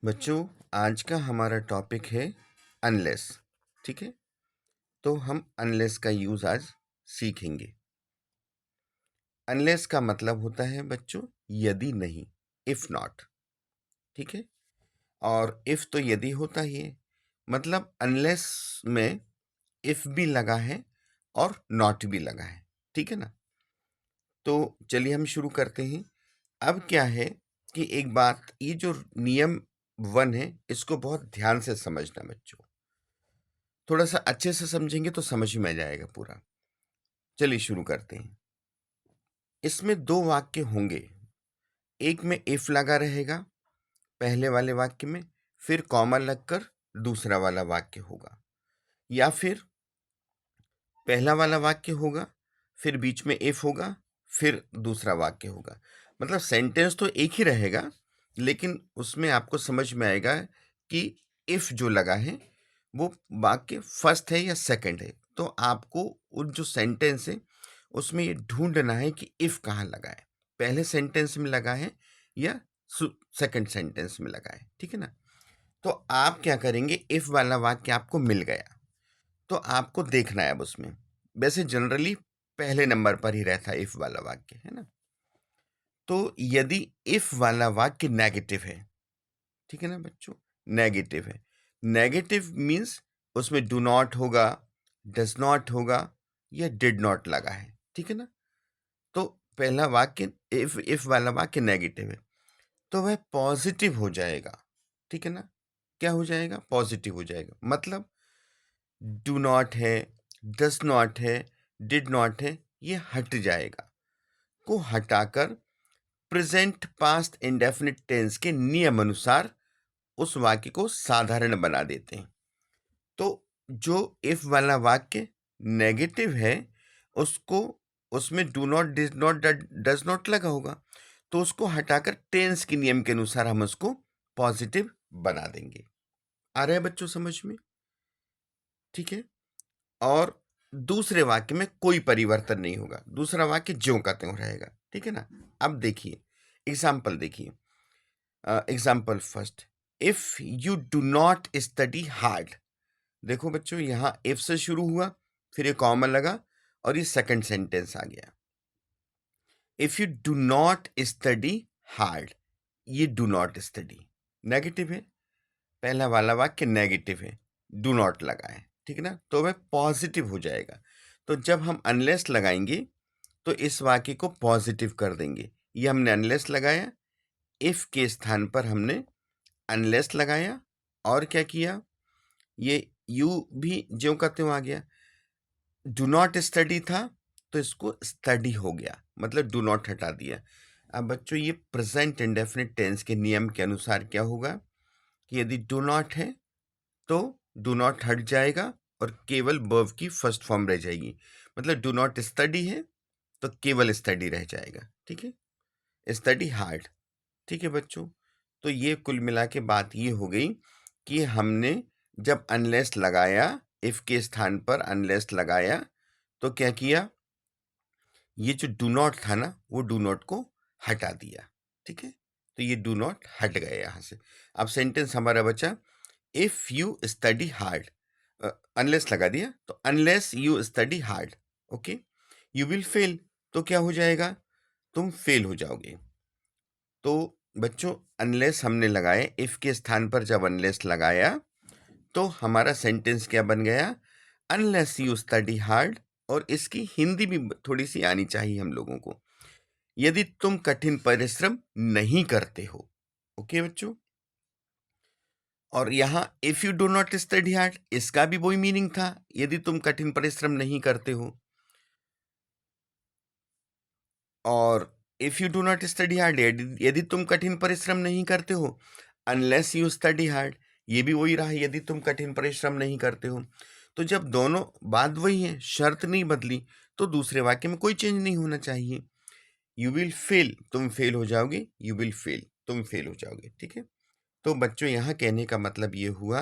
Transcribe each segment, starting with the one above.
बच्चों, आज का हमारा टॉपिक है अनलेस। ठीक है, तो हम अनलेस का यूज आज सीखेंगे। अनलेस का मतलब होता है बच्चों यदि नहीं, इफ नॉट। ठीक है, और इफ तो यदि होता ही है, मतलब अनलेस में इफ भी लगा है और नॉट भी लगा है। ठीक है ना। तो चलिए हम शुरू करते हैं। अब क्या है कि एक बात, ये जो नियम 1 है इसको बहुत ध्यान से समझना बच्चों। थोड़ा सा अच्छे से समझेंगे तो समझ में आ जाएगा पूरा। चलिए शुरू करते हैं। इसमें 2 वाक्य होंगे। एक में इफ लगा रहेगा पहले वाले वाक्य में, फिर कॉमा लगकर दूसरा वाला वाक्य होगा, या फिर पहला वाला वाक्य होगा, फिर बीच में इफ होगा, फिर दूसरा वाक्य होगा। मतलब सेंटेंस तो एक ही रहेगा, लेकिन उसमें आपको समझ में आएगा कि इफ जो लगा है वो वाक्य फर्स्ट है या सेकंड है। तो आपको उन जो सेंटेंस है उसमें ये ढूंढना है कि इफ कहाँ लगा है, पहले सेंटेंस में लगा है या सेकंड सेंटेंस में लगा है। ठीक है ना। तो आप क्या करेंगे, इफ वाला वाक्य आपको मिल गया तो आपको देखना है अब उसमें। वैसे जनरली पहले नंबर पर ही रहता है इफ वाला वाक्य, है ना। तो यदि इफ वाला वाक्य नेगेटिव है, ठीक है ना बच्चों, नेगेटिव है। नेगेटिव मीन्स उसमें डू नॉट होगा, डज नॉट होगा या डिड नॉट लगा है। ठीक है ना। तो पहला वाक्य इफ वाला वाक्य नेगेटिव है तो वह पॉजिटिव हो जाएगा। ठीक है ना। क्या हो जाएगा? पॉजिटिव हो जाएगा। मतलब डू नॉट है, डज नॉट है, डिड नॉट है, ये हट जाएगा। को हटाकर प्रेजेंट पास्ट इंडेफिनिट टेंस के नियम अनुसार उस वाक्य को साधारण बना देते हैं। तो जो इफ वाला वाक्य नेगेटिव है उसको, उसमें do not, did not, does not लगा होगा, तो उसको हटाकर टेंस के नियम के अनुसार हम उसको पॉजिटिव बना देंगे। आ रहा है बच्चों समझ में? ठीक है। और दूसरे वाक्य में कोई परिवर्तन नहीं होगा, दूसरा वाक्य ज्यों का त्यों रहेगा। ठीक है ना। अब देखिए एग्जाम्पल, देखिए example first, if you do not study hard. देखो बच्चों, यहां इफ से शुरू हुआ, फिर एक कॉमा लगा और ये सेकंड सेंटेंस आ गया। If you do not study hard, ये डू नॉट स्टडी नेगेटिव है, पहला वाला वाक्य नेगेटिव है, डू नॉट लगा है। ठीक है ना। तो वह पॉजिटिव हो जाएगा। तो जब हम अनलेस लगाएंगे तो इस वाक्य को पॉजिटिव कर देंगे। ये हमने अनलेस लगाया, इफ के स्थान पर हमने अनलेस लगाया, और क्या किया, ये यू भी ज्यों का त्यों आ गया। डू नॉट स्टडी था तो इसको स्टडी हो गया, मतलब डू नॉट हटा दिया। अब बच्चों ये प्रेजेंट इंडेफिनिट टेंस के नियम के अनुसार क्या होगा कि यदि डू नॉट है तो डू नॉट हट जाएगा और केवल वर्ब की फर्स्ट फॉर्म रह जाएगी। मतलब डू नॉट स्टडी है तो केवल स्टडी रह जाएगा। ठीक है, स्टडी हार्ड। ठीक है बच्चों। तो ये कुल मिला के बात ये हो गई कि हमने जब अनलेस लगाया, इफ के स्थान पर अनलेस लगाया, तो क्या किया, ये जो डू नॉट था ना वो डू नॉट को हटा दिया। ठीक है, तो ये डू नॉट हट गए यहां से। अब सेंटेंस हमारा बचा, if you study hard, unless लगा दिया तो unless you study hard, okay, you will fail, तो क्या हो जाएगा, तुम फेल हो जाओगे। तो बच्चों अनलेस हमने लगाए, इफ के स्थान पर जब अनलेस लगाया तो हमारा सेंटेंस क्या बन गया, अनलेस यू स्टडी हार्ड। और इसकी हिंदी भी थोड़ी सी आनी चाहिए हम लोगों को, यदि तुम कठिन परिश्रम नहीं करते हो। ओके बच्चों। और यहाँ if you do not study hard, इसका भी वही मीनिंग था, यदि तुम कठिन परिश्रम नहीं करते हो। और if you do not study hard, यदि तुम कठिन परिश्रम नहीं करते हो, अनलेस यू स्टडी हार्ड, ये भी वही रहा, यदि तुम कठिन परिश्रम नहीं करते हो। तो जब दोनों बात वही है, शर्त नहीं बदली, तो दूसरे वाक्य में कोई चेंज नहीं होना चाहिए। यू विल फेल, तुम फेल हो जाओगे, यू विल फेल, तुम फेल हो जाओगे। ठीक है। तो बच्चों यहाँ कहने का मतलब ये हुआ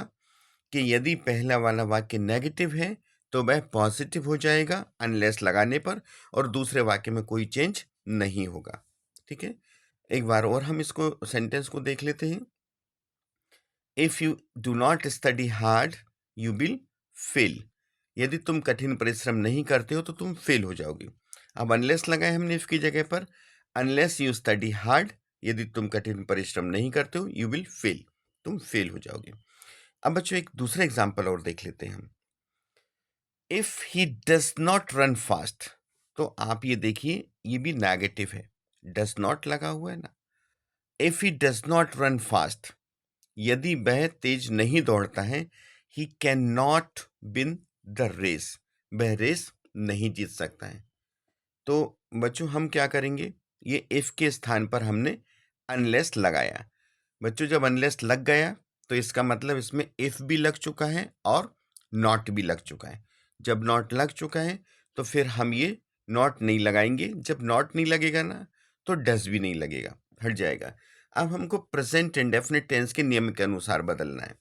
कि यदि पहला वाला वाक्य नेगेटिव है तो वह पॉजिटिव हो जाएगा अनलेस लगाने पर, और दूसरे वाक्य में कोई चेंज नहीं होगा। ठीक है। एक बार और हम इसको सेंटेंस को देख लेते हैं। If you do not study hard you will fail. यदि तुम कठिन परिश्रम नहीं करते हो तो तुम फेल हो जाओगे। अब अनलेस लगाए हमने इफ की जगह पर, अनलेस यू स्टडी हार्ड, यदि तुम कठिन परिश्रम नहीं करते हो यू विल फेल, तुम फेल हो जाओगे। अब बच्चों एक दूसरा एग्जाम्पल और देख लेते हैं हम। If he does not run fast, तो आप ये देखिए ये भी नेगेटिव है, डज नॉट लगा हुआ है ना। If he does not run fast, यदि वह तेज नहीं दौड़ता है, he can not win the race, वह रेस नहीं जीत सकता है। तो बच्चों हम क्या करेंगे, ये इफ के स्थान पर हमने अनलेस लगाया। बच्चों जब अनलेस लग गया तो इसका मतलब इसमें इफ भी लग चुका है और नॉट भी लग चुका है। जब नॉट लग चुका है तो फिर हम ये नॉट नहीं लगाएंगे। जब नॉट नहीं लगेगा ना तो डज भी नहीं लगेगा, हट जाएगा। अब हमको प्रेजेंट इंडेफिनिट टेंस के नियम के अनुसार बदलना है।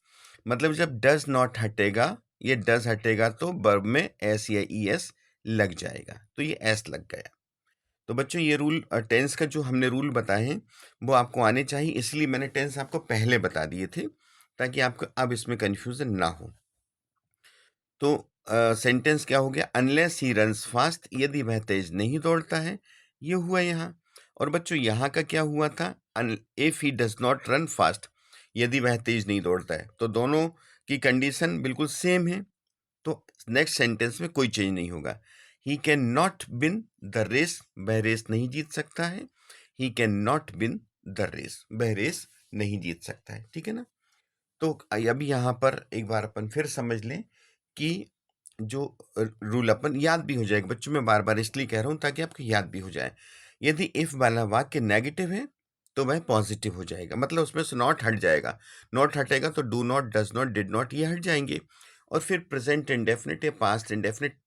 मतलब जब डज नॉट हटेगा, ये डज हटेगा तो वर्ब में एस या ई एस लग जाएगा, तो ये एस लग गया। तो बच्चों ये रूल टेंस का जो हमने रूल बताए हैं वो आपको आने चाहिए, इसलिए मैंने टेंस आपको पहले बता दिए थे ताकि आपको अब इसमें कंफ्यूजन ना हो। तो सेंटेंस क्या हो गया, अनलेस ही रन्स फास्ट, यदि वह तेज नहीं दौड़ता है, ये हुआ यहाँ। और बच्चों यहाँ का क्या हुआ था, if he does not run fast, यदि वह तेज नहीं दौड़ता है। तो दोनों की कंडीशन बिल्कुल सेम है, तो नेक्स्ट सेंटेंस में कोई चेंज नहीं होगा। He can not win the race, वह रेस नहीं जीत सकता है। He can not win the race, वह रेस नहीं जीत सकता है, ठीक है ना। तो अभी यहाँ पर एक बार अपन फिर समझ लें कि जो रूल अपन याद भी हो जाएगा बच्चों, मैं बार बार इसलिए कह रहा हूँ ताकि आपको याद भी हो जाए। यदि इफ वाला वाक्य नेगेटिव है तो वह पॉजिटिव हो जाएगा, मतलब उसमें से नॉट हट जाएगा। नॉट हटेगा तो do not, does not, did not ये हट जाएंगे, और फिर प्रेजेंट इंडेफिनिट या पास्ट इंडेफिनिट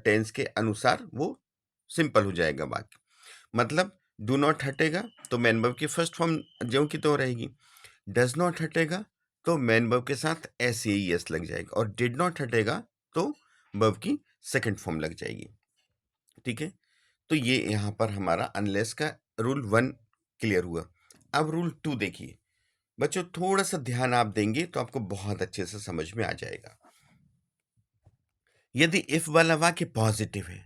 टेंस के अनुसार वो सिंपल हो जाएगा वाक्य। मतलब डू नॉट हटेगा तो मैन वर्ब की फर्स्ट फॉर्म ज्यों की तो रहेगी। डज नॉट हटेगा तो मैन वर्ब के साथ एस ए एस लग जाएगा, और डिड नॉट हटेगा तो वर्ब की सेकंड फॉर्म लग जाएगी, ठीक है। तो ये यहाँ पर हमारा अनलेस का रूल 1 क्लियर हुआ। अब रूल 2 देखिए बच्चों, थोड़ा सा ध्यान आप देंगे तो आपको बहुत अच्छे से समझ में आ जाएगा। यदि इफ वाला वाक्य पॉजिटिव है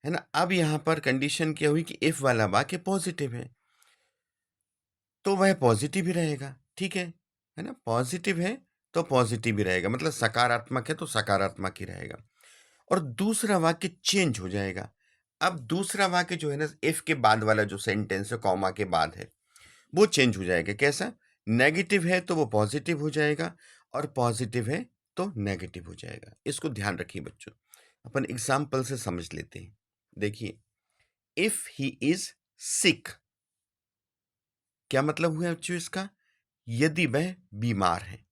ना, अब यहाँ पर कंडीशन क्या हुई कि इफ वाला वाक्य पॉजिटिव है तो वह पॉजिटिव ही रहेगा, ठीक है ना। पॉजिटिव है तो पॉजिटिव ही रहेगा, मतलब सकारात्मक है तो सकारात्मक ही रहेगा। और दूसरा वाक्य चेंज हो जाएगा। अब दूसरा वाक्य जो है ना, इफ के बाद वाला जो सेंटेंस है कॉमा के बाद है, वो चेंज हो जाएगा। कैसा, नेगेटिव है तो वो पॉजिटिव हो जाएगा, और पॉजिटिव है तो नेगेटिव हो जाएगा। इसको ध्यान रखिए बच्चों, अपन एग्जाम्पल से समझ लेते हैं। देखिए, इफ ही इज सिक, क्या मतलब हुआ बच्चों इसका, यदि वह बीमार है।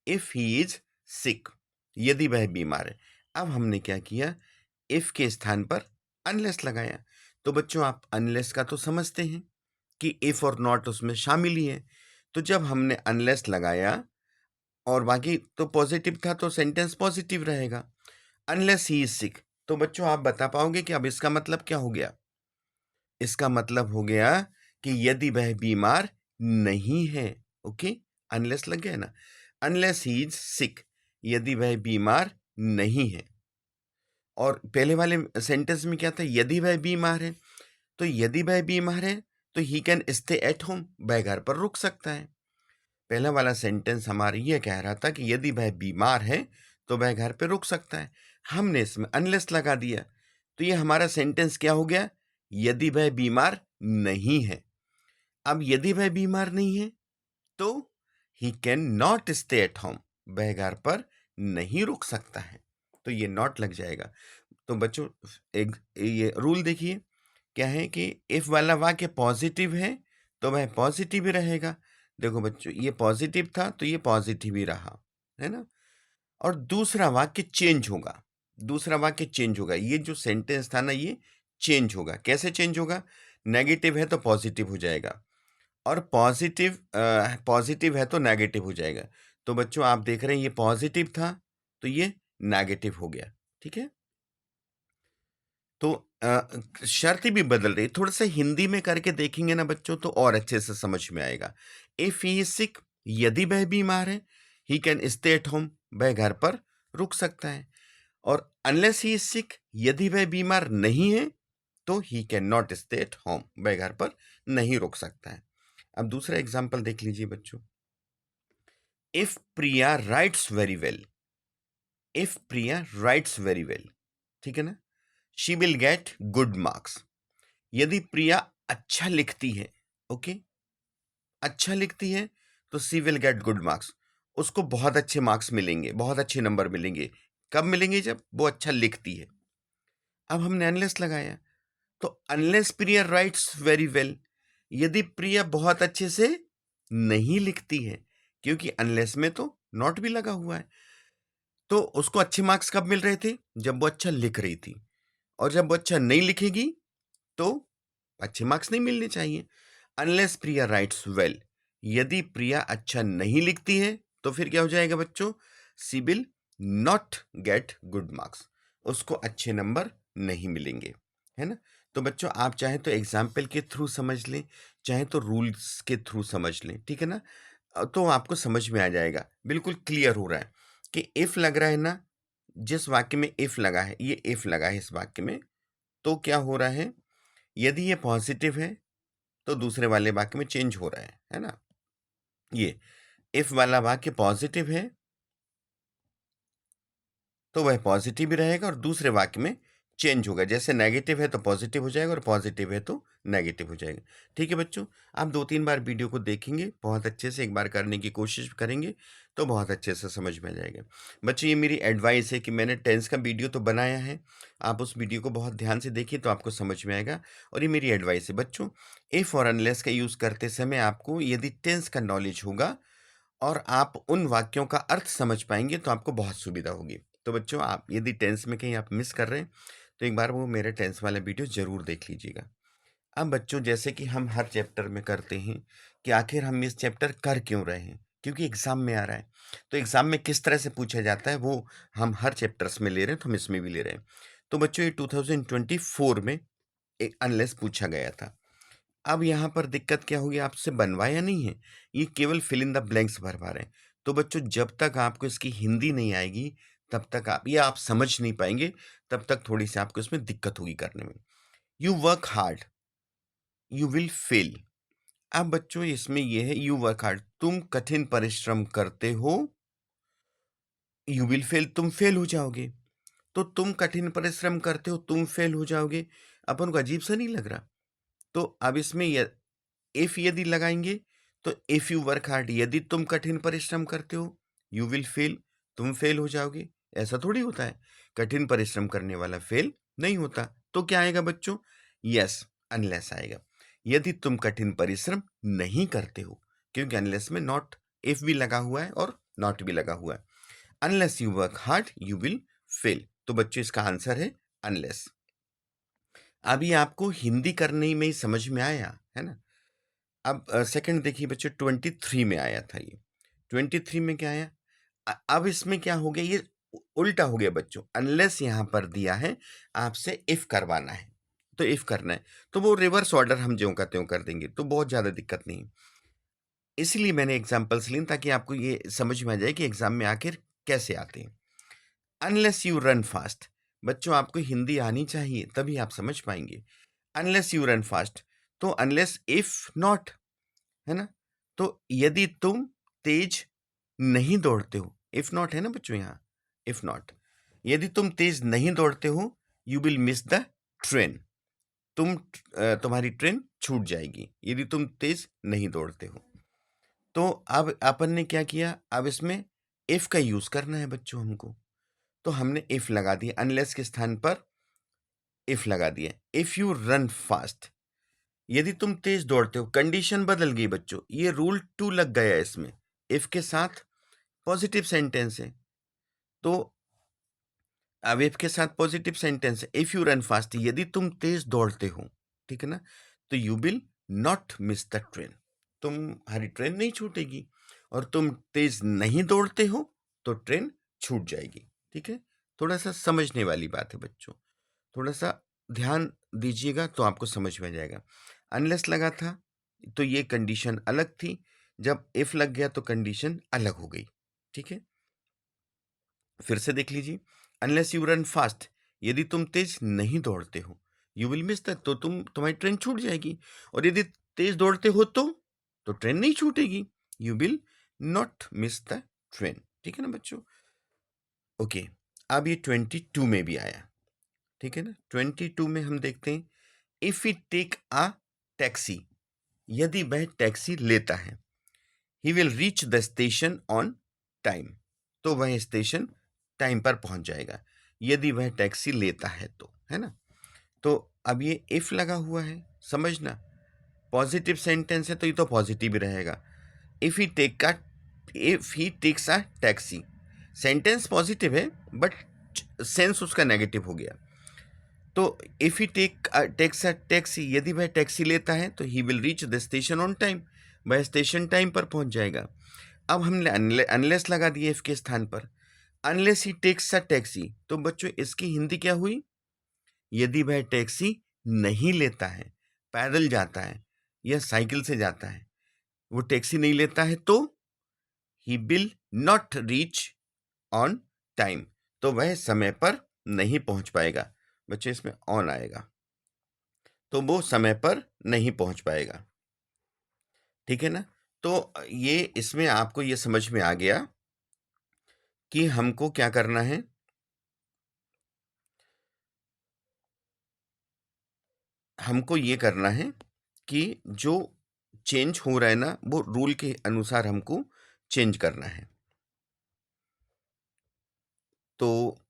इफ ही इज सिक, यदि वह बीमार है। अब हमने क्या किया, इफ के स्थान पर अनलेस लगाया। तो बच्चों आप अनलेस का तो समझते हैं कि इफ और नॉट उसमें शामिल ही है। तो जब हमने अनलेस लगाया और बाकी तो पॉजिटिव था तो सेंटेंस पॉजिटिव रहेगा। अनलेस ही इज सिक, तो बच्चों आप बता पाओगे कि अब इसका मतलब क्या हो गया। इसका मतलब हो गया कि यदि वह बीमार नहीं है। ओके, अनलेस लग गया ना, अनलेस ही इज सिक, यदि वह बीमार नहीं है। और पहले वाले सेंटेंस में क्या था, यदि वह बीमार है, तो यदि वह बीमार है तो he can stay at home, वह घर पर रुक सकता है। पहला वाला सेंटेंस हमारा ये कह रहा था कि यदि वह बीमार है तो वह घर पर रुक सकता है। हमने इसमें अनलेस लगा दिया, तो ये हमारा सेंटेंस क्या हो गया, यदि वह बीमार नहीं है। अब यदि वह बीमार नहीं है तो ही can not stay at home, वह घर पर नहीं रुक सकता है, तो ये नॉट लग जाएगा। तो बच्चों एक ये रूल देखिए क्या है कि इफ वाला वाक्य पॉजिटिव है तो वह पॉजिटिव ही रहेगा। देखो बच्चों ये पॉजिटिव था तो ये पॉजिटिव ही रहा, है ना। और दूसरा वाक्य चेंज होगा, दूसरा वाक्य चेंज होगा। ये जो सेंटेंस था ना ये चेंज होगा। कैसे चेंज होगा, नेगेटिव है तो पॉजिटिव हो जाएगा, और पॉजिटिव है तो नेगेटिव हो जाएगा। तो बच्चों आप देख रहे हैं ये पॉजिटिव था तो ये नेगेटिव हो गया, ठीक है। तो शर्त भी बदल रही, थोड़ा सा हिंदी में करके देखेंगे ना बच्चों तो और अच्छे से समझ में आएगा। इफ ही इज सिक, यदि वह बीमार है, he can stay at home, वह घर पर रुक सकता है। और अनलेस ही इज सिक, यदि वह बीमार नहीं है तो ही can not stay at home, वह घर पर नहीं रुक सकता है। अब दूसरा एग्जाम्पल देख लीजिए बच्चों। If Priya rights very well, if Priya rights very well, ठीक है ना, she will get good marks. यदि प्रिया अच्छा लिखती है, ओके, अच्छा लिखती है तो सी विल गेट गुड मार्क्स, उसको बहुत अच्छे मार्क्स मिलेंगे, बहुत अच्छे नंबर मिलेंगे। कब मिलेंगे? जब वो अच्छा लिखती है। अब हमने अनलेस लगाया, तो अनलेस प्रिया राइट्स वेरी वेल, यदि प्रिया बहुत अच्छे से नहीं लिखती है, क्योंकि अनलेस में तो नॉट भी लगा हुआ है, तो उसको अच्छे मार्क्स कब मिल रहे थे? जब वो अच्छा लिख रही थी। और जब वो अच्छा नहीं लिखेगी तो अच्छे मार्क्स नहीं मिलने चाहिए। अनलेस प्रिया राइट्स वेल, यदि प्रिया अच्छा नहीं लिखती है तो फिर क्या हो जाएगा बच्चों? She will not get good marks, उसको अच्छे नंबर नहीं मिलेंगे, है ना। तो बच्चों आप चाहे तो एग्जाम्पल के थ्रू समझ लें, चाहे तो रूल्स के थ्रू समझ लें, ठीक है ना। तो आपको समझ में आ जाएगा, बिल्कुल क्लियर हो रहा है कि इफ लग रहा है ना, जिस वाक्य में इफ लगा है, ये इफ लगा है इस वाक्य में, तो क्या हो रहा है? यदि ये पॉजिटिव है तो दूसरे वाले वाक्य में चेंज हो रहा है ना। ये इफ वाला वाक्य पॉजिटिव है तो वह पॉजिटिव ही रहेगा, और दूसरे वाक्य में चेंज होगा। जैसे नेगेटिव है तो पॉजिटिव हो जाएगा, और पॉजिटिव है तो नेगेटिव हो जाएगा। ठीक है बच्चों, आप 2-3 बार वीडियो को देखेंगे, बहुत अच्छे से एक बार करने की कोशिश करेंगे तो बहुत अच्छे से समझ में आ जाएगा। बच्चों ये मेरी एडवाइस है कि मैंने टेंस का वीडियो तो बनाया है, आप उस वीडियो को बहुत ध्यान से देखिए तो आपको समझ में आएगा। और ये मेरी एडवाइस है बच्चों, इफ और अनलेस का यूज़ करते समय आपको यदि टेंस का नॉलेज होगा और आप उन वाक्यों का अर्थ समझ पाएंगे तो आपको बहुत सुविधा होगी। तो बच्चों आप यदि टेंस में कहीं आप मिस कर रहे हैं तो एक बार वो मेरे टेंस वाला वीडियो ज़रूर देख लीजिएगा। अब बच्चों जैसे कि हम हर चैप्टर में करते हैं कि आखिर हम इस चैप्टर कर क्यों रहे हैं, क्योंकि एग्ज़ाम में आ रहा है। तो एग्ज़ाम में किस तरह से पूछा जाता है वो हम हर चैप्टर्स में ले रहे हैं, तो हम इसमें भी ले रहे हैं। तो बच्चों ये 2024 में एक अनलेस पूछा गया था। अब यहाँ पर दिक्कत क्या होगी, आपसे बनवाया नहीं है, ये केवल फिल इन द ब्लैंक्स भरवा रहे हैं। तो बच्चों जब तक आपको इसकी हिंदी नहीं आएगी तब तक आप या आप समझ नहीं पाएंगे, तब तक थोड़ी सी आपको इसमें दिक्कत होगी करने में। You work hard, you will fail. अब बच्चों इसमें यह है यू वर्क हार्ड, तुम कठिन परिश्रम करते हो, यू विल फेल, तुम फेल हो जाओगे। तो तुम कठिन परिश्रम करते हो, तुम फेल हो जाओगे, अपन को अजीब सा नहीं लग रहा? तो अब इसमें इफ यदि लगाएंगे तो इफ यू वर्क हार्ड, यदि तुम कठिन परिश्रम करते हो, यू विल फेल, तुम फेल हो जाओगे। ऐसा थोड़ी होता है, कठिन परिश्रम करने वाला फेल नहीं होता। तो क्या आएगा बच्चों? यस, अनलेस आएगा। यदि तुम कठिन परिश्रम नहीं करते हो, क्योंकि अनलेस में नॉट, इफ भी लगा हुआ है और नॉट भी लगा हुआ है। Unless you work hard you will fail. तो बच्चों इसका आंसर है अनलेस। अभी आपको हिंदी करने में ही समझ में आया है ना। अब सेकंड देखिए बच्चों, 23 में आया था ये। 23 में क्या आया? अब इसमें क्या हो गया, ये उल्टा हो गया बच्चों। अनलेस यहाँ पर दिया है, आपसे इफ करवाना है तो इफ करना है, तो वो रिवर्स ऑर्डर हम ज्यों का त्यों कर देंगे, तो बहुत ज़्यादा दिक्कत नहीं। इसलिए मैंने एग्जाम्पल्स लिए ताकि आपको ये समझ में आ जाए कि एग्जाम में आखिर कैसे आते हैं। अनलेस यू रन फास्ट, बच्चों आपको हिंदी आनी चाहिए तभी आप समझ पाएंगे। अनलेस यू रन फास्ट, तो अनलेस इफ नॉट, है ना। तो यदि तुम तेज नहीं दौड़ते हो, इफ नॉट है ना बच्चों यहाँ, इफ नॉट, यदि तुम तेज नहीं दौड़ते हो, you will miss the train, तुम्हारी ट्रेन छूट जाएगी यदि तुम तेज नहीं दौड़ते हो। तो अब अपन ने क्या किया, अब इसमें इफ का यूज करना है बच्चों हमको, तो हमने इफ लगा दिया, अनलेस के स्थान पर इफ लगा दिया। इफ यू रन फास्ट, यदि तुम तेज दौड़ते हो, कंडीशन बदल गई बच्चों, ये रूल 2 लग गया इसमें, इफ के साथ पॉजिटिव सेंटेंस है, तो अब इफ के साथ पॉजिटिव सेंटेंस है, इफ यू रन फास्ट, यदि तुम तेज दौड़ते हो, ठीक है ना, तो you will not miss the train, तुम्हारी ट्रेन नहीं छूटेगी। और तुम तेज नहीं दौड़ते हो तो ट्रेन छूट जाएगी। ठीक है, थोड़ा सा समझने वाली बात है बच्चों, थोड़ा सा ध्यान दीजिएगा तो आपको समझ में आ जाएगा। अनलेस लगा था तो ये कंडीशन अलग थी, जब इफ लग गया तो कंडीशन अलग हो गई, ठीक है। फिर से देख लीजिए, अनलेस यू रन फास्ट, यदि तुम तेज नहीं दौड़ते हो, यू विल मिस दैट, तो तुम्हारी ट्रेन छूट जाएगी। और यदि तेज दौड़ते हो तो ट्रेन नहीं छूटेगी, you will not miss the train, ठीक है ना बच्चों। ओके, अब ये 22 में भी आया, ठीक है ना। 22 में हम देखते हैं, if he take a taxi, यदि वह टैक्सी लेता है, he will reach the station on time, तो वह स्टेशन टाइम पर पहुंच जाएगा, यदि वह टैक्सी लेता है तो, है ना। तो अब ये इफ लगा हुआ है, समझना, पॉजिटिव सेंटेंस है तो ये तो पॉजिटिव ही रहेगा। If he takes a taxi, sentence positive है बट सेंस उसका नेगेटिव हो गया। तो if he takes a taxi, यदि वह टैक्सी लेता है तो he will reach the station on time, वह स्टेशन टाइम पर पहुंच जाएगा। अब हमने अनलेस लगा दिया इफ के स्थान पर, unless he takes a taxi, तो बच्चों इसकी हिंदी क्या हुई, यदि वह टैक्सी नहीं लेता है, पैदल जाता है या साइकिल से जाता है, वो टैक्सी नहीं लेता है तो he will not reach on time, तो वह समय पर नहीं पहुंच पाएगा। बच्चे इसमें ऑन आएगा, तो वो समय पर नहीं पहुंच पाएगा, ठीक है ना। तो ये इसमें आपको ये समझ में आ गया कि हमको क्या करना है, हमको ये करना है कि जो चेंज हो रहा है ना, वो रूल के अनुसार हमको चेंज करना है। तो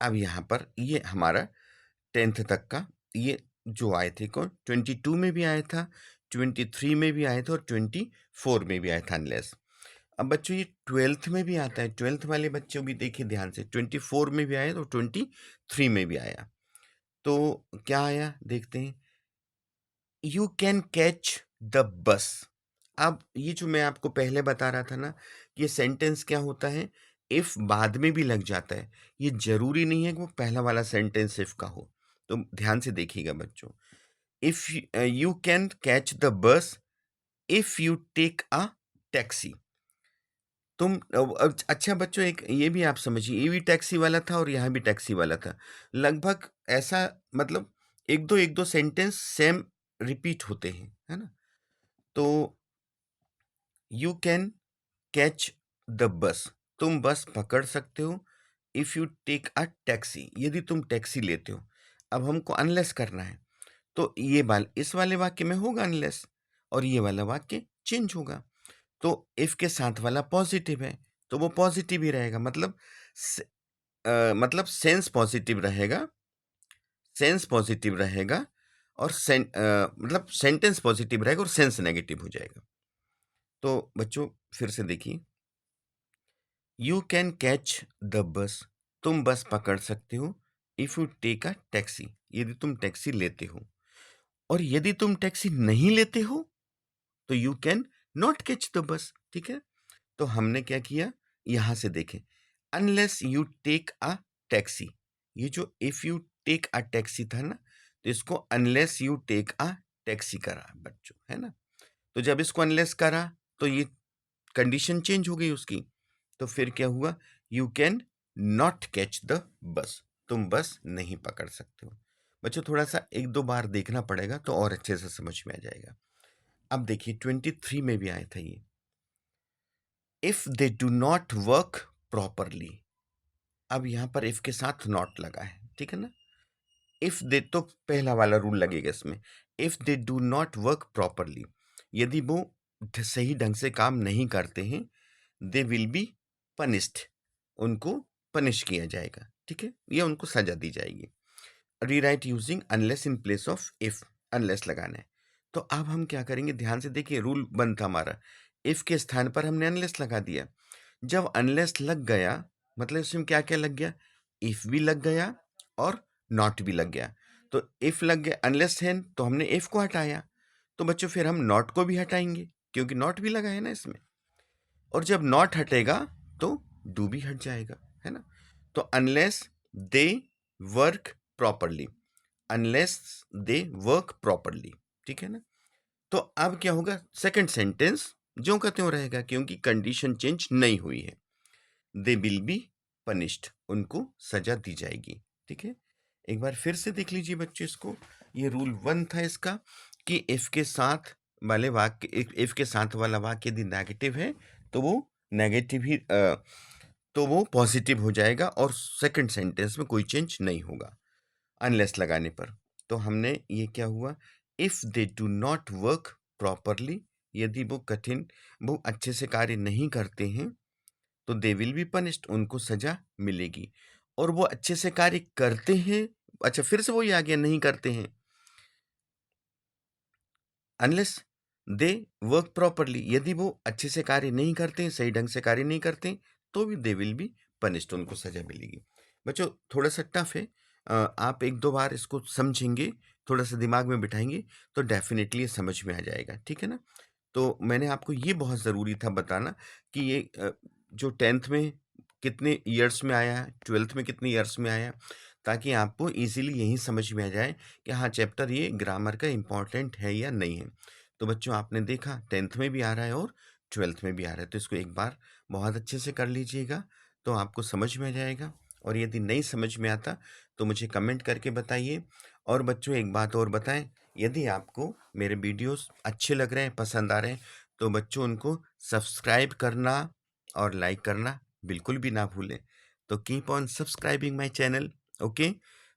अब यहाँ पर ये हमारा 10th तक का ये जो आए थे, कौन 22 में भी आया था, 23 में भी आया था और 24 में भी आया था अनलेस। अब बच्चों ये 12th में भी आता है, 12th वाले बच्चों भी देखिए ध्यान से, 24 में भी आया और 23 में भी आया। तो क्या आया देखते हैं, यू कैन कैच द बस। अब ये जो मैं आपको पहले बता रहा था ना, ये सेंटेंस क्या होता है, इफ बाद में भी लग जाता है, ये जरूरी नहीं है कि वो पहला वाला सेंटेंस इफ का हो। तो ध्यान से देखिएगा बच्चों, if you can catch the bus if you take a taxi. अच्छा बच्चों, एक ये भी आप समझिए, ये भी टैक्सी वाला था और यहाँ भी टैक्सी वाला था, लगभग ऐसा, मतलब एक दो सेंटेंस सेम रिपीट होते हैं, है ना। तो यू कैन कैच द बस, तुम बस पकड़ सकते हो, if you take a taxi, यदि तुम टैक्सी लेते हो। अब हमको अनलेस करना है, तो इस वाले वाक्य में होगा अनलेस, और ये वाला वाक्य चेंज होगा। तो इफ के साथ वाला पॉजिटिव है तो वो पॉजिटिव ही रहेगा, मतलब सेंस पॉजिटिव रहेगा, सेंस पॉजिटिव रहेगा, और मतलब सेंटेंस पॉजिटिव रहेगा और सेंस नेगेटिव हो जाएगा। तो बच्चों फिर से देखिए, यू कैन कैच द बस, तुम बस पकड़ सकते हो, if you take a taxi, यदि तुम टैक्सी लेते हो। और यदि तुम टैक्सी नहीं लेते हो तो you can not catch the बस, ठीक है। तो हमने क्या किया, यहां से देखें, unless you take a taxi, ये जो if you take a taxi था ना, तो इसको unless you take a taxi करा बच्चों, है ना। तो जब इसको अनलेस करा तो ये कंडीशन चेंज हो गई उसकी, तो फिर क्या हुआ, you can not catch the बस, तुम बस नहीं पकड़ सकते हो। बच्चों थोड़ा सा एक दो बार देखना पड़ेगा तो और अच्छे से समझ में आ जाएगा। अब देखिए 23 में भी आया था ये, if they do not work properly. अब यहां पर इफ के साथ नॉट लगा है, ठीक है ना। इफ दे, तो पहला वाला रूल लगेगा इसमें, if they do not work properly, यदि वो सही ढंग से काम नहीं करते हैं, दे विल बी पनिश्ड, उनको पनिश किया जाएगा, ठीक है, या उनको सजा दी जाएगी। Rewrite using unless in place of if, unless लगाना है। तो अब हम क्या करेंगे, ध्यान से देखिए, रूल बनता हमारा, इफ के स्थान पर हमने अनलेस लगा दिया। जब अनलेस लग गया मतलब इसमें क्या क्या लग गया, इफ भी लग गया और नॉट भी लग गया। तो इफ लग गया, अनलेस है तो हमने इफ को हटाया, तो बच्चों फिर हम नॉट को भी हटाएंगे क्योंकि नॉट भी लगा है ना इसमें। और जब नॉट हटेगा तो डू भी हट जाएगा, है ना। तो unless they work properly, unless they work properly, ठीक है ना। तो अब क्या होगा, सेकंड सेंटेंस ज्यों का त्यों रहेगा क्योंकि कंडीशन चेंज नहीं हुई है। दे विल बी पनिश्ड, उनको सजा दी जाएगी। ठीक है, एक बार फिर से देख लीजिए बच्चों इसको। ये रूल 1 था इसका कि इफ के साथ वाले वाक्य, इफ के साथ वाला वाक्य यदि नेगेटिव है तो वो नेगेटिव ही तो वो पॉजिटिव हो जाएगा और सेकंड सेंटेंस में कोई चेंज नहीं होगा अनलेस लगाने पर। तो हमने ये क्या हुआ, if they do not work properly, यदि वो अच्छे से कार्य नहीं करते हैं तो दे विल बी पनिश्ड, उनको सजा मिलेगी। और वो अच्छे से कार्य करते हैं, अच्छा फिर से वही आ गया, नहीं करते हैं, अनलेस दे वर्क प्रॉपरली, यदि वो अच्छे से कार्य नहीं करते हैं, सही ढंग से कार्य नहीं करते हैं, तो भी दे विल बी पनिश्ड, उनको सजा मिलेगी। बच्चों थोड़ा सा टफ है, आप एक दो बार इसको समझेंगे, थोड़ा सा दिमाग में बिठाएंगे तो डेफिनेटली ये समझ में आ जाएगा। ठीक है ना। तो मैंने आपको ये बहुत ज़रूरी था बताना कि ये जो 10th में कितने ईयर्स में आया है, 12th में कितने ईयर्स में आया, ताकि आपको इजीली यही समझ में आ जाए कि हाँ चैप्टर ये ग्रामर का इम्पोर्टेंट है या नहीं है। तो बच्चों आपने देखा 10th में भी आ रहा है और 12th में भी आ रहा है, तो इसको एक बार बहुत अच्छे से कर लीजिएगा तो आपको समझ में आ जाएगा। और यदि नहीं समझ में आता तो मुझे कमेंट करके बताइए। और बच्चों एक बात और बताएं, यदि आपको मेरे वीडियोस अच्छे लग रहे हैं, पसंद आ रहे हैं, तो बच्चों उनको सब्सक्राइब करना और लाइक करना बिल्कुल भी ना भूलें। तो keep on subscribing my channel. Okay,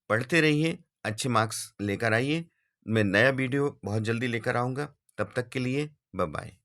पढ़ते रहिए, अच्छे मार्क्स लेकर आइए। मैं नया वीडियो बहुत जल्दी लेकर आऊँगा। तब तक के लिए बाय बाय।